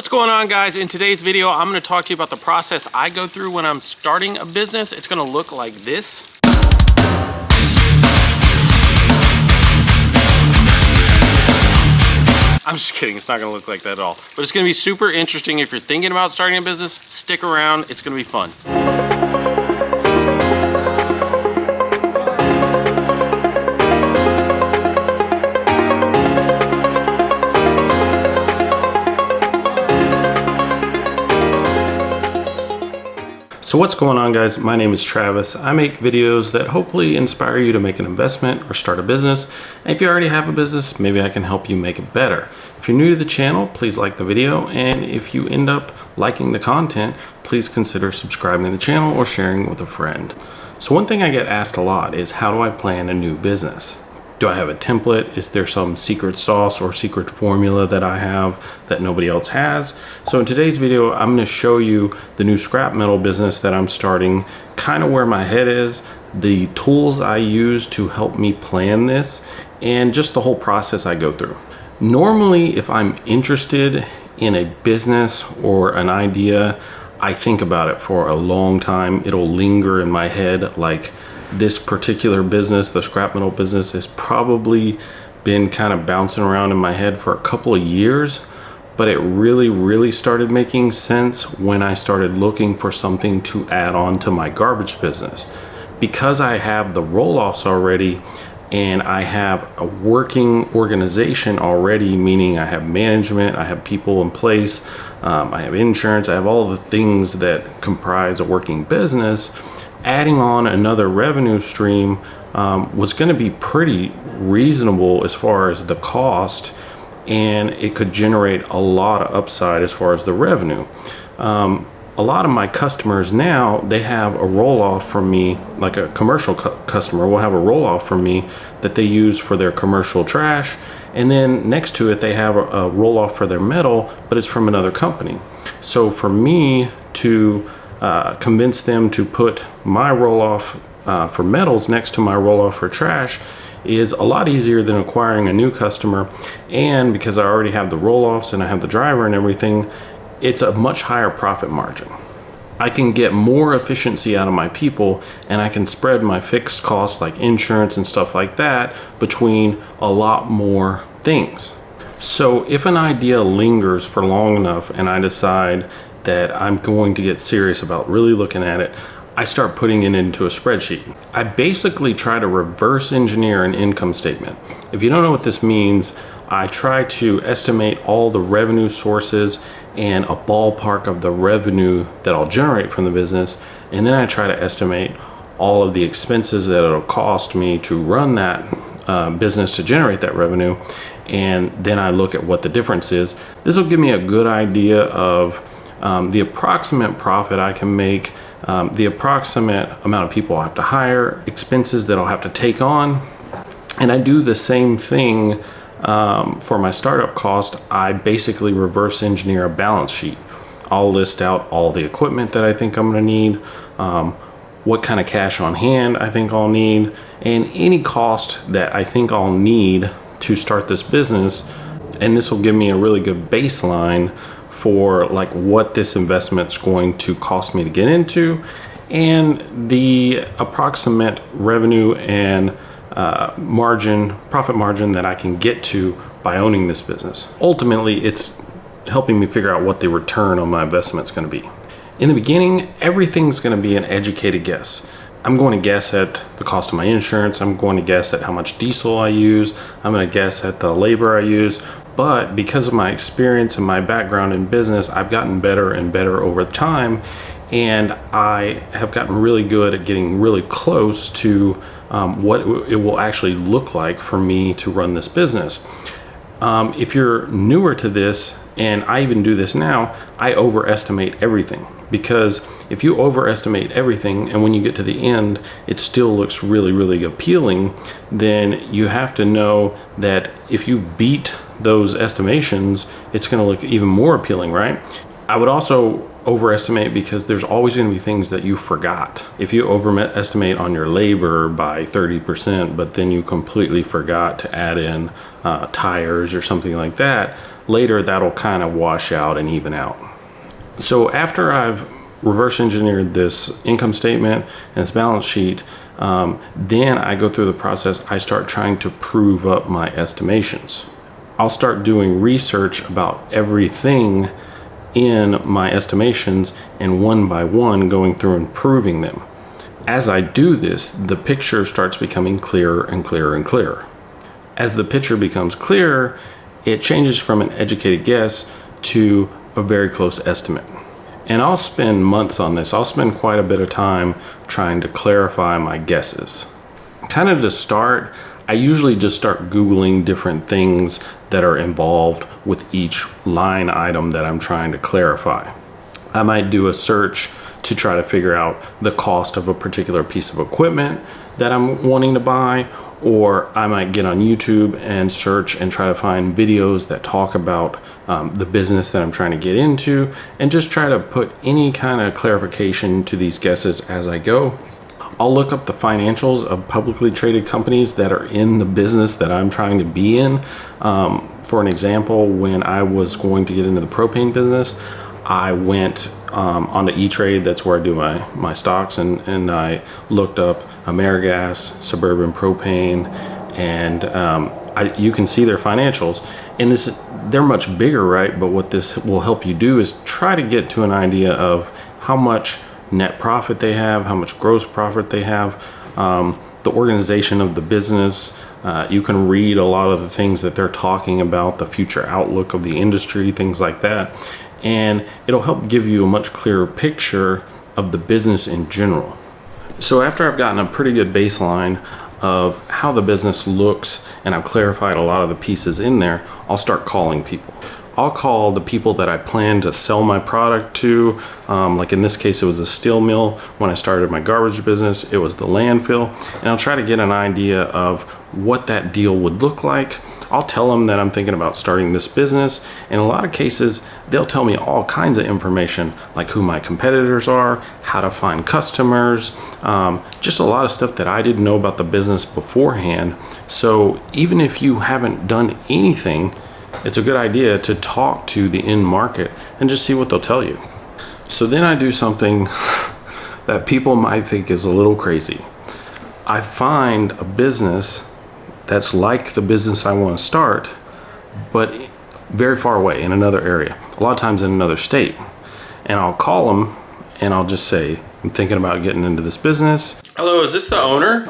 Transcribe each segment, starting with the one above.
What's going on, guys? In today's video, I'm going to talk to you about the process I go through when I'm starting a business. It's going to look like this. I'm just kidding, it's not going to look like that at all. But it's going to be super interesting. If you're thinking about starting a business, stick around, it's going to be fun. So what's going on, guys? My name is Travis. I make videos that hopefully inspire you to make an investment or start a business. And if you already have a business, maybe I can help you make it better. If you're new to the channel, please like the video. And if you end up liking the content, please consider subscribing to the channel or sharing with a friend. So one thing I get asked a lot is, how do I plan a new business? Do I have a template? Is there some secret sauce or secret formula that I have that nobody else has? So in today's video, I'm going to show you the new scrap metal business that I'm starting, kind of where my head is, the tools I use to help me plan this, and just the whole process I go through. Normally, if I'm interested in a business or an idea, I think about it for a long time. It'll linger in my head. Like, this particular business, the scrap metal business, has probably been kind of bouncing around in my head for a couple of years, but it really started making sense when I started looking for something to add on to my garbage business. Because I have the roll-offs already and I have a working organization already, meaning I have management, I have people in place, I have insurance, I have all the things that comprise a working business. Adding on another revenue stream was going to be pretty reasonable as far as the cost, and it could generate a lot of upside as far as the revenue. A lot of my customers now, they have a roll-off from me, like a commercial customer will have a roll-off from me that they use for their commercial trash, and then next to it they have a roll-off for their metal, but it's from another company. So for me to convince them to put my roll-off for metals next to my roll-off for trash is a lot easier than acquiring a new customer. And because I already have the roll-offs and I have the driver and everything, it's a much higher profit margin. I can get more efficiency out of my people, and I can spread my fixed costs like insurance and stuff like that between a lot more things. So if an idea lingers for long enough and I decide that I'm going to get serious about really looking at it, I start putting it into a spreadsheet. I basically try to reverse engineer an income statement. If you don't know what this means, I try to estimate all the revenue sources and a ballpark of the revenue that I'll generate from the business, and then I try to estimate all of the expenses that it'll cost me to run that business to generate that revenue, and then I look at what the difference is. This will give me a good idea of the approximate profit I can make, the approximate amount of people I'll have to hire, expenses that I'll have to take on. And I do the same thing for my startup cost. I basically reverse engineer a balance sheet. I'll list out all the equipment that I think I'm going to need, what kind of cash on hand I think I'll need, and any cost that I think I'll need to start this business. And this will give me a really good baseline for like what this investment's going to cost me to get into, and the approximate revenue and profit margin that I can get to by owning this business. Ultimately, it's helping me figure out what the return on my investment is going to be. In the beginning, everything's going to be an educated guess. I'm going to guess at the cost of my insurance. I'm going to guess at how much diesel I use. I'm going to guess at the labor I use. But because of my experience and my background in business, I've gotten better and better over time, and I have gotten really good at getting really close to what it will actually look like for me to run this business. If you're newer to this, and I even do this now, I overestimate everything. Because if you overestimate everything and when you get to the end it still looks really appealing, then you have to know that if you beat those estimations, it's going to look even more appealing, right? I would also overestimate because there's always going to be things that you forgot. If you overestimate on your labor by 30%, but then you completely forgot to add in tires or something like that, later that'll kind of wash out and even out. So after I've reverse engineered this income statement and this balance sheet, then I go through the process. I start trying to prove up my estimations. I'll start doing research about everything in my estimations and one by one going through and proving them. As I do this, the picture starts becoming clearer and clearer and clearer. As the picture becomes clearer, it changes from an educated guess to a very close estimate. And I'll spend months on this. I'll spend quite a bit of time trying to clarify my guesses. Kind of to start, I usually just start Googling different things that are involved with each line item that I'm trying to clarify. I might do a search to try to figure out the cost of a particular piece of equipment that I'm wanting to buy, or I might get on YouTube and search and try to find videos that talk about the business that I'm trying to get into, and just try to put any kind of clarification to these guesses as I go. I'll look up the financials of publicly traded companies that are in the business that I'm trying to be in. For an example, when I was going to get into the propane business, I went onto E-Trade, that's where I do my stocks, and I looked up AmeriGas, Suburban Propane, and you can see their financials. And they're much bigger, right? But what this will help you do is try to get to an idea of how much net profit they have, how much gross profit they have, the organization of the business. You can read a lot of the things that they're talking about, the future outlook of the industry, things like that. And it'll help give you a much clearer picture of the business in general. So after I've gotten a pretty good baseline of how the business looks and I've clarified a lot of the pieces in there, I'll start calling people. I'll call the people that I plan to sell my product to. Like in this case, it was a steel mill. When I started my garbage business, it was the landfill. And I'll try to get an idea of what that deal would look like. I'll tell them that I'm thinking about starting this business. In a lot of cases, they'll tell me all kinds of information, like who my competitors are, how to find customers, just a lot of stuff that I didn't know about the business beforehand. So even if you haven't done anything, it's a good idea to talk to the end market and just see what they'll tell you. So then I do something that people might think is a little crazy. I find a business that's like the business I want to start, but very far away in another area, a lot of times in another state. And I'll call them and I'll just say, I'm thinking about getting into this business. Hello, is this the owner?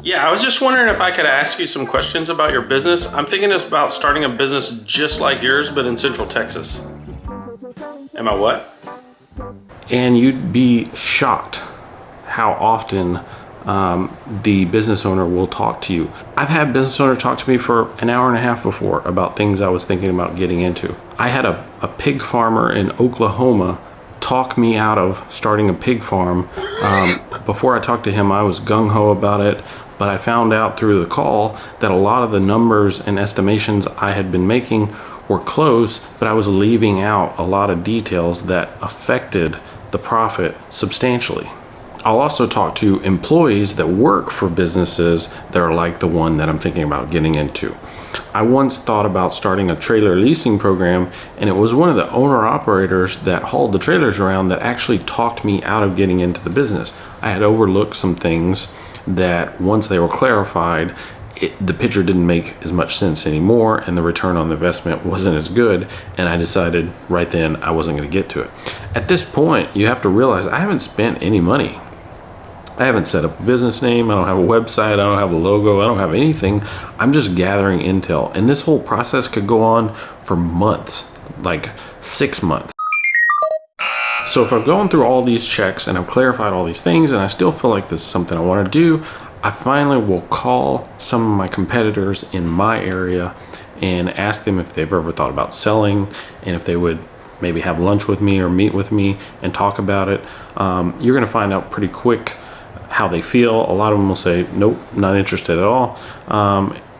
Yeah, I was just wondering if I could ask you some questions about your business. I'm thinking about starting a business just like yours, but in Central Texas. Am I what? And you'd be shocked how often the business owner will talk to you. I've had business owner talk to me for an hour and a half before about things I was thinking about getting into. I had a pig farmer in Oklahoma talk me out of starting a pig farm. Before I talked to him, I was gung-ho about it, but I found out through the call that a lot of the numbers and estimations I had been making were close, but I was leaving out a lot of details that affected the profit substantially. I'll also talk to employees that work for businesses that are like the one that I'm thinking about getting into. I once thought about starting a trailer leasing program, and it was one of the owner-operators that hauled the trailers around that actually talked me out of getting into the business. I had overlooked some things that once they were clarified, the picture didn't make as much sense anymore, and the return on the investment wasn't as good, and I decided right then I wasn't going to get to it. At this point, you have to realize I haven't spent any money. I haven't set up a business name, I don't have a website, I don't have a logo, I don't have anything. I'm just gathering intel, and this whole process could go on for months, like 6 months. So if I've gone through all these checks and I've clarified all these things and I still feel like this is something I want to do, I finally will call some of my competitors in my area and ask them if they've ever thought about selling, and if they would maybe have lunch with me or meet with me and talk about it. You're going to find out pretty quick how they feel. A lot of them will say, nope, not interested at all.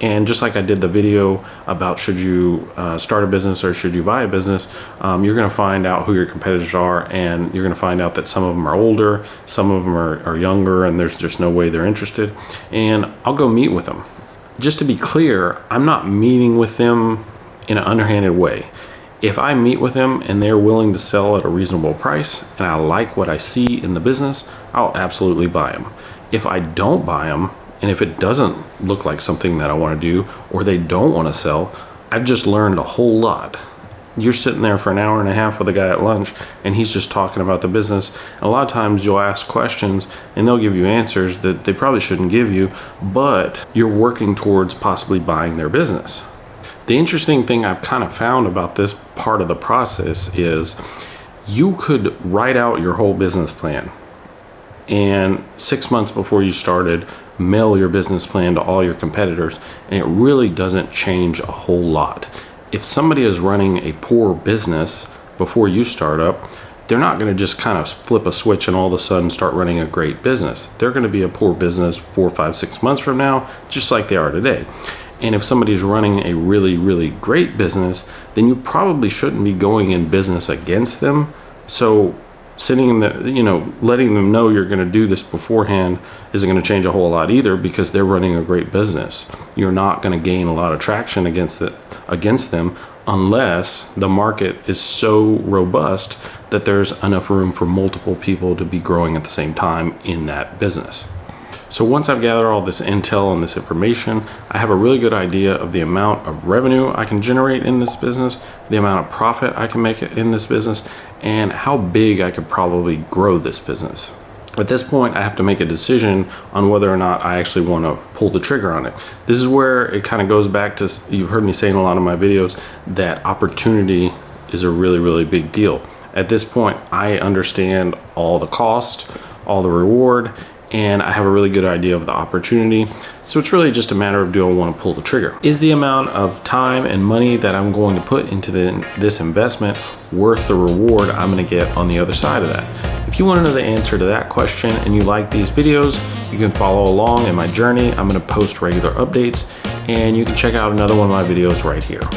And just like I did the video about should you start a business or should you buy a business, you're going to find out who your competitors are, and you're going to find out that some of them are older, some of them are younger, and there's just no way they're interested. And I'll go meet with them. Just to be clear, I'm not meeting with them in an underhanded way. If I meet with them and they're willing to sell at a reasonable price and I like what I see in the business, I'll absolutely buy them. If I don't buy them, and if it doesn't look like something that I want to do, or they don't want to sell, I've just learned a whole lot. You're sitting there for an hour and a half with a guy at lunch and he's just talking about the business. And a lot of times you'll ask questions and they'll give you answers that they probably shouldn't give you, but you're working towards possibly buying their business. The interesting thing I've kind of found about this part of the process is you could write out your whole business plan, and 6 months before you started, mail your business plan to all your competitors, and it really doesn't change a whole lot. If somebody is running a poor business before you start up, they're not going to just kind of flip a switch and all of a sudden start running a great business. They're going to be a poor business 4, 5, 6 months from now, just like they are today. And if somebody's running a really, really great business, then you probably shouldn't be going in business against them. So sitting in the, letting them know you're going to do this beforehand isn't going to change a whole lot either, because they're running a great business. You're not going to gain a lot of traction against them unless the market is so robust that there's enough room for multiple people to be growing at the same time in that business. So once I've gathered all this intel and this information, I have a really good idea of the amount of revenue I can generate in this business, the amount of profit I can make in this business, and how big I could probably grow this business. At this point, I have to make a decision on whether or not I actually want to pull the trigger on it. This is where it kind of goes back to, you've heard me say in a lot of my videos, that opportunity is a really, really big deal. At this point, I understand all the cost, all the reward, and I have a really good idea of the opportunity. So it's really just a matter of, do I want to pull the trigger? Is the amount of time and money that I'm going to put into this investment worth the reward I'm going to get on the other side of that? If you want to know the answer to that question and you like these videos, you can follow along in my journey. I'm going to post regular updates, and you can check out another one of my videos right here.